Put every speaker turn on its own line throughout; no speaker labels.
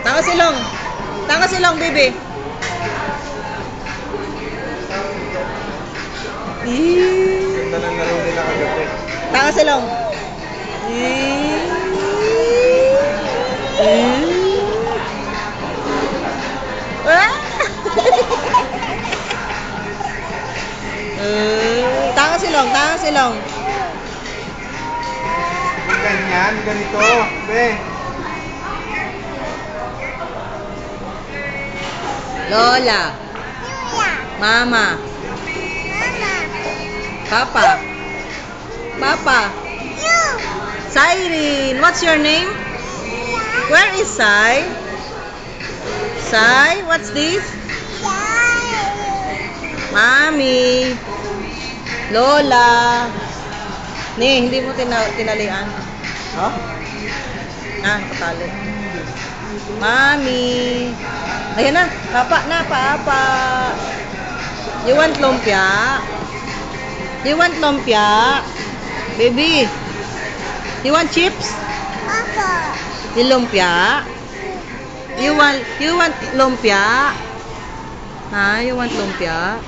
Tanga silong. Tanga silong, baby.
Ganda ng laro nila kagabi.
Tanga silong. Tanga silong, tanga silong.
Ganyan, ganito. Be.
Lola. Mama. Papa. Papa. Cyrene. What's your name? Where is Sai? Sai, what's this? Mami. Lola. Hindi mo tinalian.
Ha?
Nakatali. Mami. Ayan na. Papa na, papa. You want lumpia? You want lumpia? Baby. You want chips? You lumpia? You want lumpia? You want lumpia?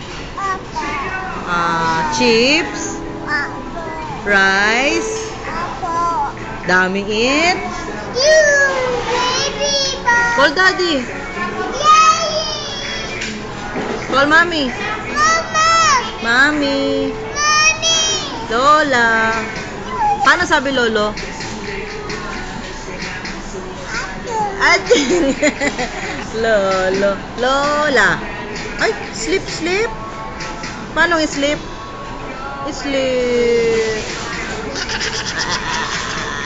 Chips? Rice? Daming eat? Call daddy. Call mommy. Mommy. Lola. Paano sabi lolo? Ate. Lolo. Lola. Ay, sleep. Paano sleep? Sleep.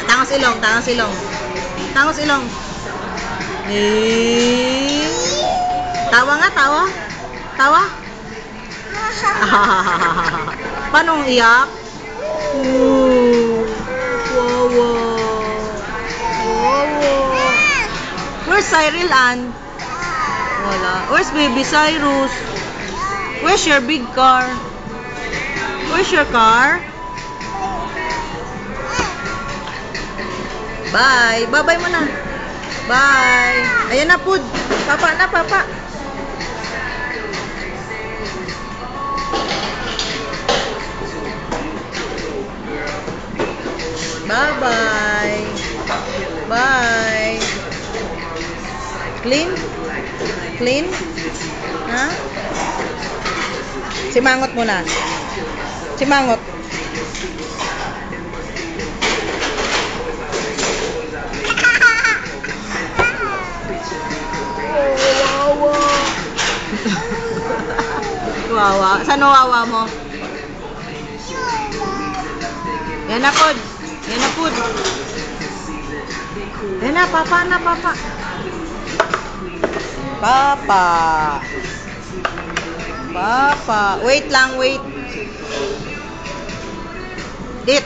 Tangos ilong. Tangos ilong. Tawa nga, tawa. Tawa? Paano iyak? Wow. Where's Cyril Ann? Wala. Where's baby Cyrus? Where's your big car? Where's your car? Bye. Bye-bye mo na. Bye. Ayan na, Pud. Papa na, papa. Bye-bye. Bye. Clean? Ha? Simangot muna. Simangot. Wawa. Saan wawa mo? Yan na, Pud. Yan na, Pud. Yan na, papa na, papa. Papa. Wait lang, wait. Eat.